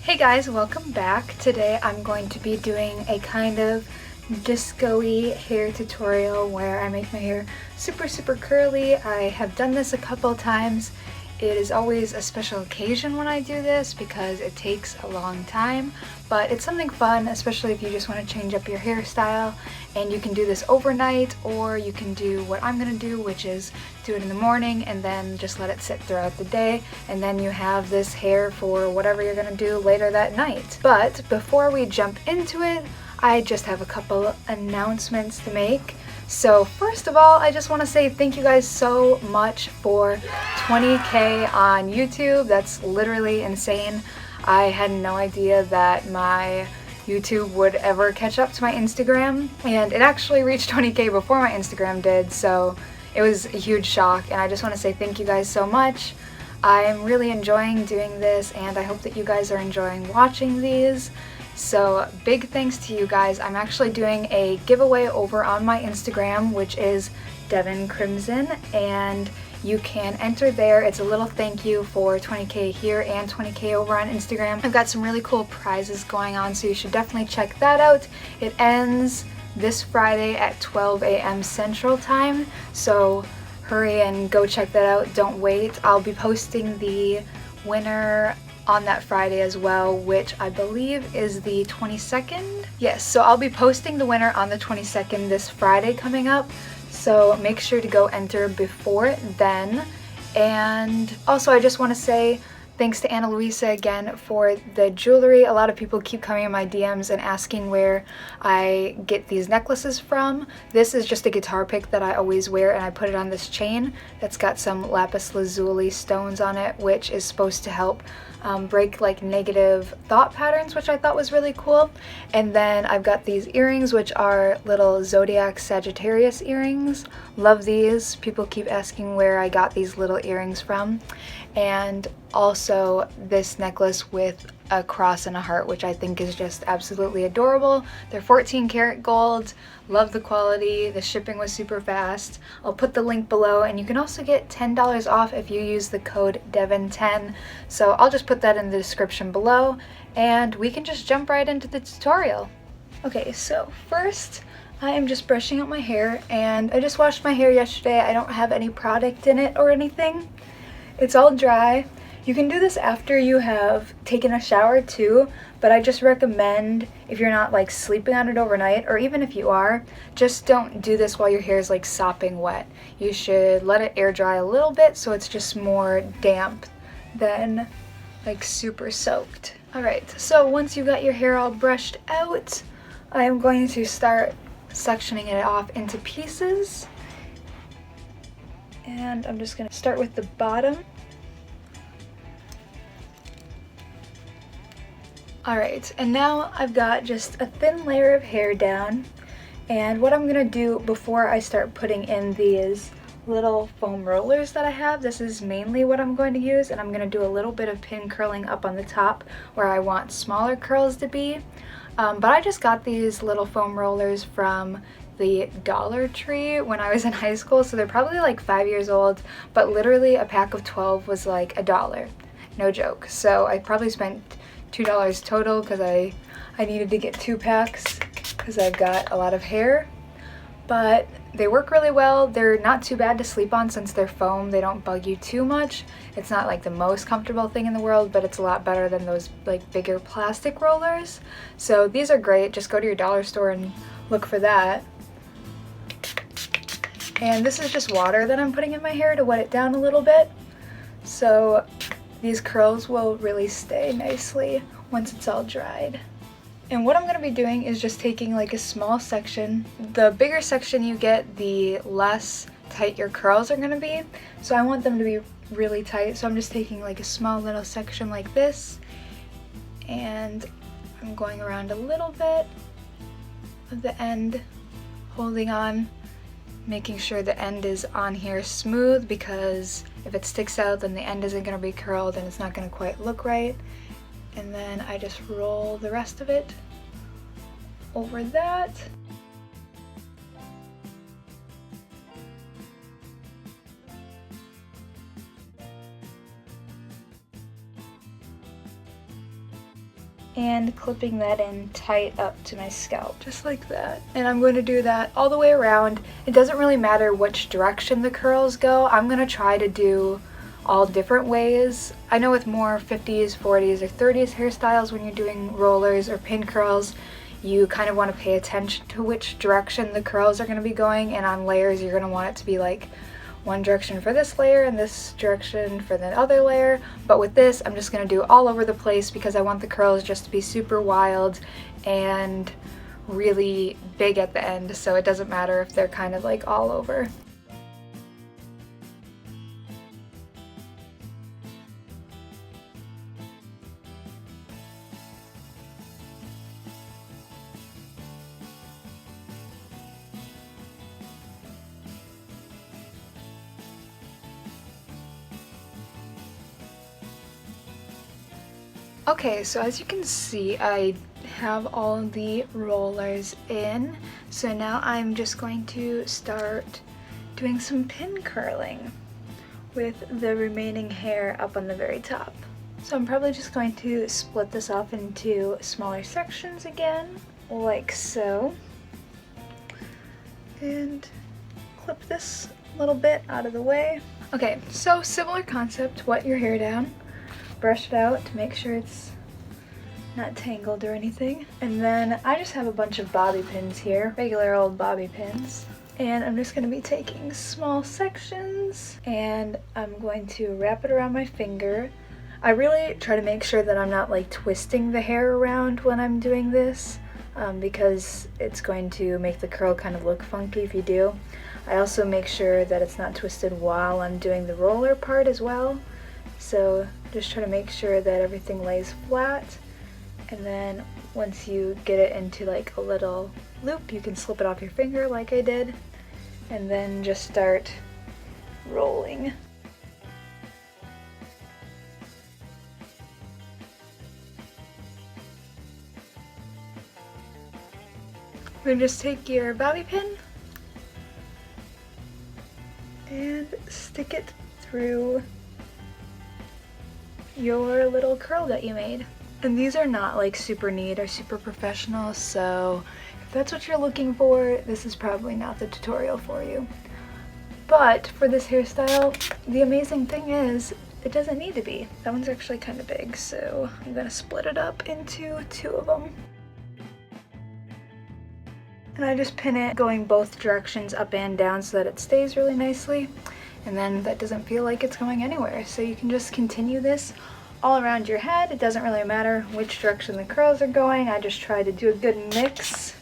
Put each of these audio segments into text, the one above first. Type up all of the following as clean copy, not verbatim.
Hey guys, welcome back. Today I'm going to be doing a kind of disco-y hair tutorial where I make my hair super curly. I have done this a couple times. It is always a special occasion when I do this because it takes a long time, but it's something fun, especially if you just want to change up your hairstyle. And you can do this overnight, or you can do what I'm gonna do, which is do it in the morning and then just let it sit throughout the day, and then you have this hair for whatever you're gonna do later that night. But before we jump into it, I just have a couple announcements to make. So first of all, I just want to say thank you guys so much for 20K on YouTube. That's literally insane. I had no idea that my YouTube would ever catch up to my Instagram, and it actually reached 20K before my Instagram did, so it was a huge shock, and I just want to say thank you guys so much. I'm really enjoying doing this, and I hope that you guys are enjoying watching these. So big thanks to you guys. I'm actually doing a giveaway over on my Instagram, which is Devyn Crimson, and you can enter there. It's a little thank you for 20K here and 20K over on Instagram. I've got some really cool prizes going on, so you should definitely check that out. It ends this Friday at 12 a.m. Central Time, so hurry and go check that out. Don't wait. I'll be posting the winner on that Friday as well, which I believe is the 22nd. Yes, so I'll be posting the winner on the 22nd this Friday coming up, so make sure to go enter before then. And also I just want to say thanks to Ana Luisa again for the jewelry. A lot of people keep coming in my DMs and asking where I get these necklaces from. This is just a guitar pick that I always wear, and I put it on this chain that's got some lapis lazuli stones on it, which is supposed to help break like negative thought patterns, which I thought was really cool. And then I've got these earrings, which are little zodiac Sagittarius earrings. Love these. People keep asking where I got these little earrings from. And also this necklace with a cross and a heart, which I think is just absolutely adorable. They're 14 karat gold. Love the quality. The shipping was super fast. I'll put the link below, and you can also get $10 off if you use the code Devyn10. So I'll just put that in the description below, and we can just jump right into the tutorial. Okay, so first I am just brushing out my hair, and I just washed my hair yesterday. I don't have any product in it or anything. It's all dry. You can do this after you have taken a shower too, but I just recommend if you're not like sleeping on it overnight, or even if you are, just don't do this while your hair is like sopping wet. You should let it air dry a little bit so it's just more damp than like super soaked. Alright, so once you got your hair all brushed out, I am going to start sectioning it off into pieces. And I'm just going to start with the bottom. Alright, and now I've got just a thin layer of hair down, and what I'm going to do before I start putting in these little foam rollers that I have, this is mainly what I'm going to use, and I'm going to do a little bit of pin curling up on the top where I want smaller curls to be. But I just got these little foam rollers from the Dollar Tree when I was in high school, so they're probably like 5 years old, but literally a pack of 12 was like $1. No joke. So I probably spent $2 total because I needed to get 2 packs because I've got a lot of hair. But they work really well. They're not too bad to sleep on since they're foam. They don't bug you too much. It's not like the most comfortable thing in the world, but it's a lot better than those like bigger plastic rollers. So these are great. Just go to your dollar store and look for that. And this is just water that I'm putting in my hair to wet it down a little bit. So these curls will really stay nicely once it's all dried. And what I'm going to be doing is just taking like a small section. The bigger section you get, the less tight your curls are going to be. So I want them to be really tight. So I'm just taking like a small little section like this. And I'm going around a little bit of the end, holding on, making sure the end is on here smooth, because if it sticks out then the end isn't going to be curled and it's not going to quite look right. And then I just roll the rest of it over that. and clipping that in tight up to my scalp, just like that. And I'm going to do that all the way around. It doesn't really matter which direction the curls go. I'm going to try to do all different ways. I know with more 50s, 40s, or 30s hairstyles, when you're doing rollers or pin curls, you kind of want to pay attention to which direction the curls are going to be going, and on layers you're going to want it to be like one direction for this layer and this direction for the other layer. But with this, I'm just going to do all over the place because I want the curls just to be super wild and really big at the end, so it doesn't matter if they're kind of like all over. Okay, so as you can see, I have all the rollers in. So now I'm just going to start doing some pin curling with the remaining hair up on the very top. So I'm probably just going to split this off into smaller sections again, like so. And clip this little bit out of the way. Okay, so similar concept, wet your hair down. Brush it out to make sure it's not tangled or anything. And then I just have a bunch of bobby pins here, regular old bobby pins. And I'm just going to be taking small sections and I'm going to wrap it around my finger. I really try to make sure that I'm not like twisting the hair around when I'm doing this because it's going to make the curl kind of look funky if you do. I also make sure that it's not twisted while I'm doing the roller part as well. So just try to make sure that everything lays flat, and then once you get it into like a little loop, you can slip it off your finger like I did, and then just start rolling. Then just take your bobby pin and stick it through your little curl that you made. And these are not like super neat or super professional, so if that's what you're looking for, this is probably not the tutorial for you. But for this hairstyle, the amazing thing is it doesn't need to be. That one's actually kind of big, so I'm gonna split it up into two of them. And I just pin it going both directions, up and down, so that it stays really nicely. And then that doesn't feel like it's going anywhere. So you can just continue this all around your head. It doesn't really matter which direction the curls are going. I just try to do a good mix.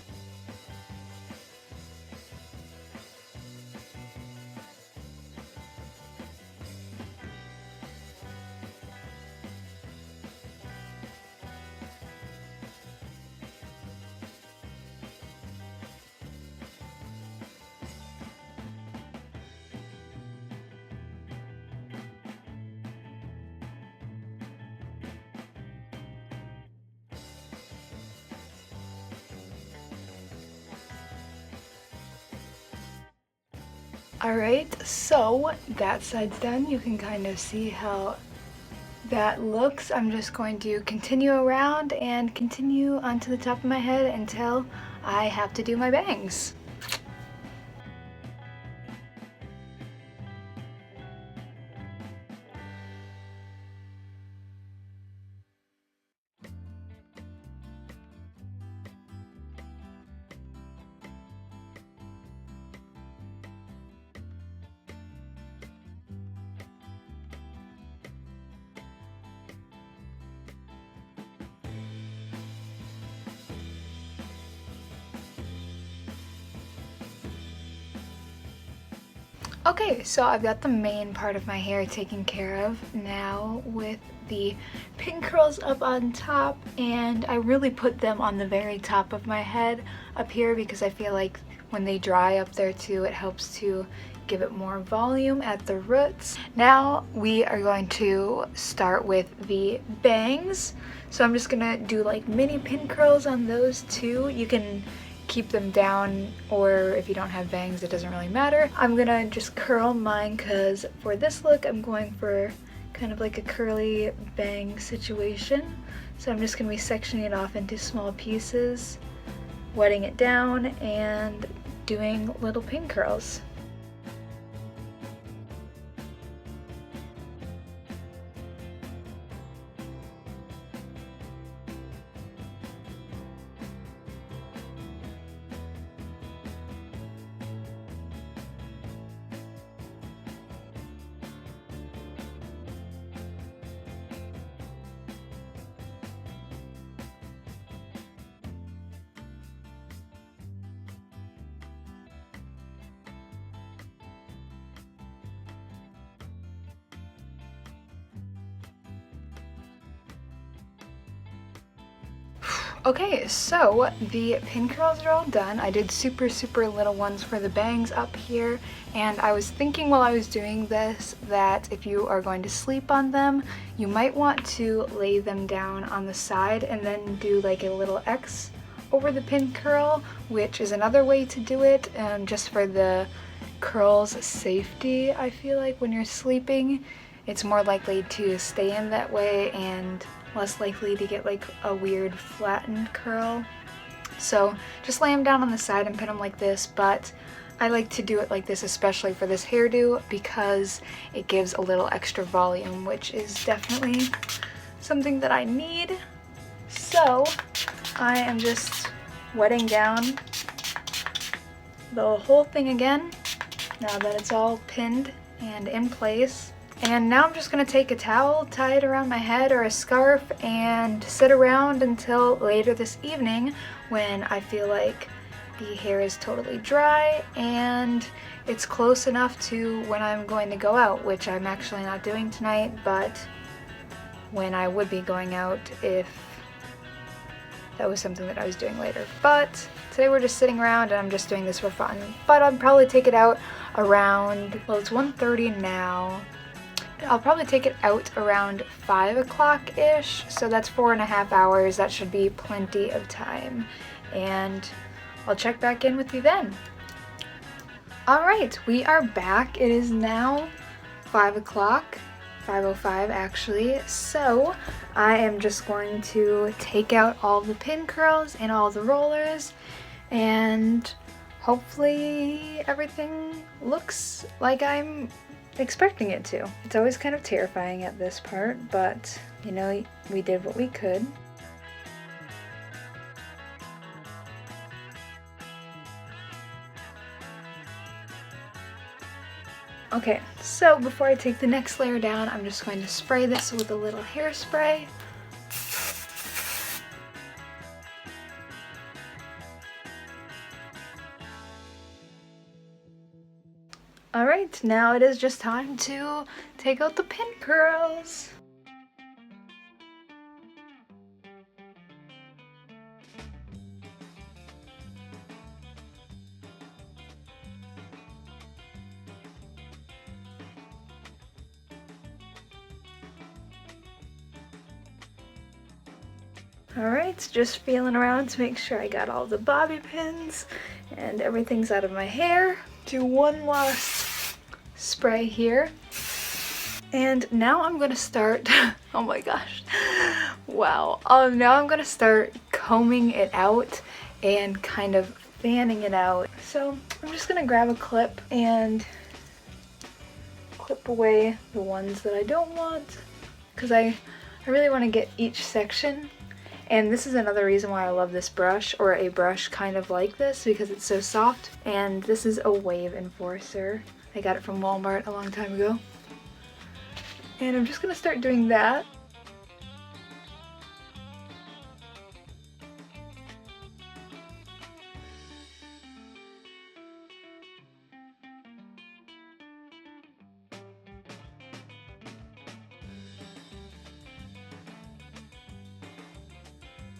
Alright, so that side's done. You can kind of see how that looks. I'm just going to continue around and continue onto the top of my head until I have to do my bangs. Okay, so I've got the main part of my hair taken care of now with the pin curls up on top, and I really put them on the very top of my head up here because I feel like when they dry up there too, it helps to give it more volume at the roots. Now we are going to start with the bangs. So I'm just gonna do like mini pin curls on those two. You can keep them down, or if you don't have bangs, it doesn't really matter. I'm gonna just curl mine because for this look I'm going for kind of like a curly bang situation. So I'm just going to be sectioning it off into small pieces, wetting it down, and doing little pin curls. Okay, so the pin curls are all done. I did super little ones for the bangs up here, and I was thinking while I was doing this that if you are going to sleep on them, you might want to lay them down on the side and then do like a little X over the pin curl, which is another way to do it, just for the curls safety. I feel like when you're sleeping, it's more likely to stay in that way and less likely to get like a weird flattened curl. So just lay them down on the side and pin them like this, but I like to do it like this especially for this hairdo because it gives a little extra volume, which is definitely something that I need. So I am just wetting down the whole thing again now that it's all pinned and in place. And now I'm just going to take a towel, tie it around my head or a scarf, and sit around until later this evening when I feel like the hair is totally dry and it's close enough to when I'm going to go out, which I'm actually not doing tonight, but when I would be going out if that was something that I was doing later. But today we're just sitting around and I'm just doing this for fun. But I'll probably take it out around, well, it's 1:30 now. I'll probably take it out around 5 o'clock-ish, so that's 4.5 hours. That should be plenty of time, and I'll check back in with you then. Alright, we are back. It is now 5 o'clock, 5:05 actually, so I am just going to take out all the pin curls and all the rollers, and hopefully everything looks like I'm expecting it to. It's always kind of terrifying at this part, but you know, we did what we could. Okay, so before I take the next layer down, I'm just going to spray this with a little hairspray. Alright, now it is just time to take out the pin curls. Alright, just feeling around to make sure I got all the bobby pins and everything's out of my hair. Do one last spray here. And now I'm gonna start, oh my gosh, wow. Now I'm gonna start combing it out and kind of fanning it out. So I'm just gonna grab a clip and clip away the ones that I don't want, because I really want to get each section. And this is another reason why I love this brush, or a brush kind of like this, because it's so soft. And this is a wave enforcer. I got it from Walmart a long time ago. And I'm just gonna start doing that.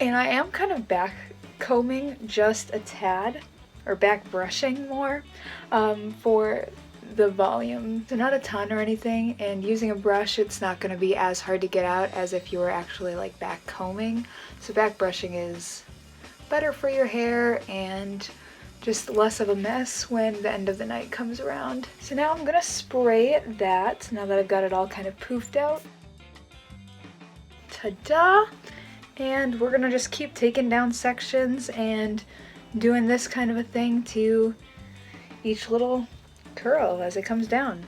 And I am kind of back combing just a tad, or back brushing more, for the volume. So not a ton or anything, and using a brush, it's not going to be as hard to get out as if you were actually like back combing. So back brushing is better for your hair and just less of a mess when the end of the night comes around. So now I'm gonna spray that now that I've got it all kind of poofed out. Ta-da! And we're gonna just keep taking down sections and doing this kind of a thing to each little curl as it comes down.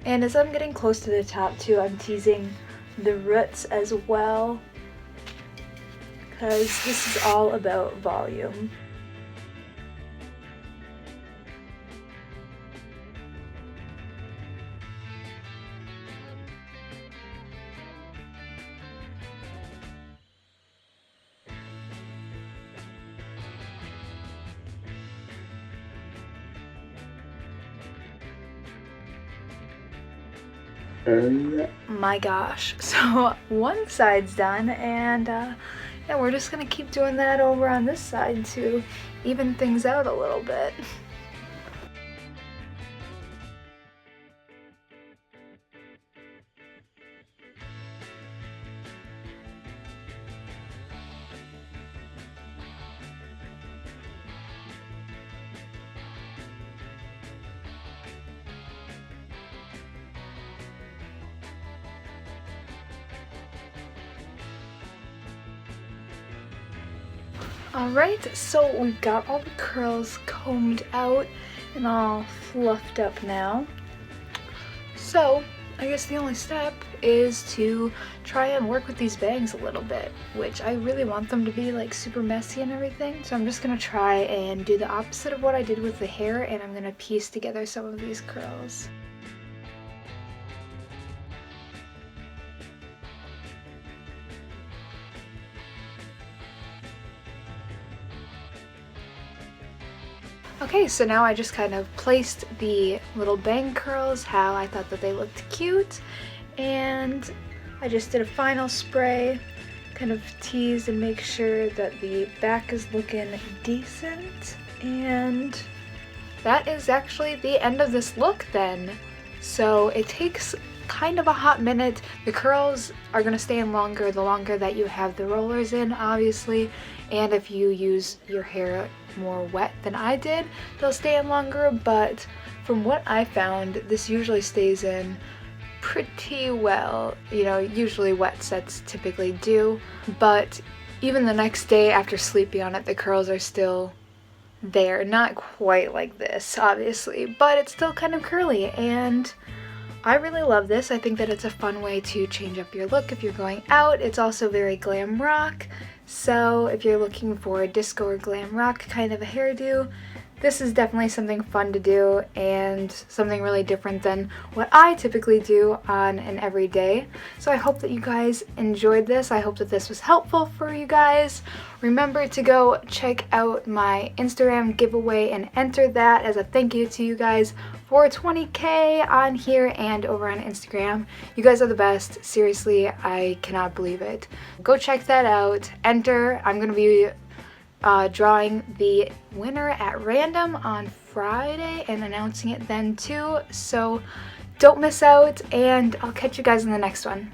And as I'm getting close to the top too, I'm teasing the roots as well, because this is all about volume. My gosh, so one side's done, and yeah, we're just gonna keep doing that over on this side to even things out a little bit. Alright, so we've got all the curls combed out and all fluffed up now. So I guess the only step is to try and work with these bangs a little bit, which I really want them to be like super messy and everything. So I'm just gonna try and do the opposite of what I did with the hair, and I'm gonna piece together some of these curls. Okay, so now I just kind of placed the little bang curls how I thought that they looked cute, and I just did a final spray, kind of tease and make sure that the back is looking decent, and that is actually the end of this look then. So it takes kind of a hot minute. The curls are going to stay in longer the longer that you have the rollers in, obviously, and if you use your hair more wet than I did, they'll stay in longer, but from what I found, this usually stays in pretty well. You know, usually wet sets typically do, but even the next day after sleeping on it, the curls are still there. Not quite like this, obviously, but it's still kind of curly, and I really love this. I think that it's a fun way to change up your look if you're going out. It's also very glam rock, so if you're looking for a disco or glam rock kind of a hairdo, this is definitely something fun to do and something really different than what I typically do on an everyday. So I hope that you guys enjoyed this. I hope that this was helpful for you guys. Remember to go check out my Instagram giveaway and enter that as a thank you to you guys for 20K on here and over on Instagram. You guys are the best. Seriously, I cannot believe it. Go check that out. Enter. I'm going to be drawing the winner at random on Friday and announcing it then too, so don't miss out, and I'll catch you guys in the next one.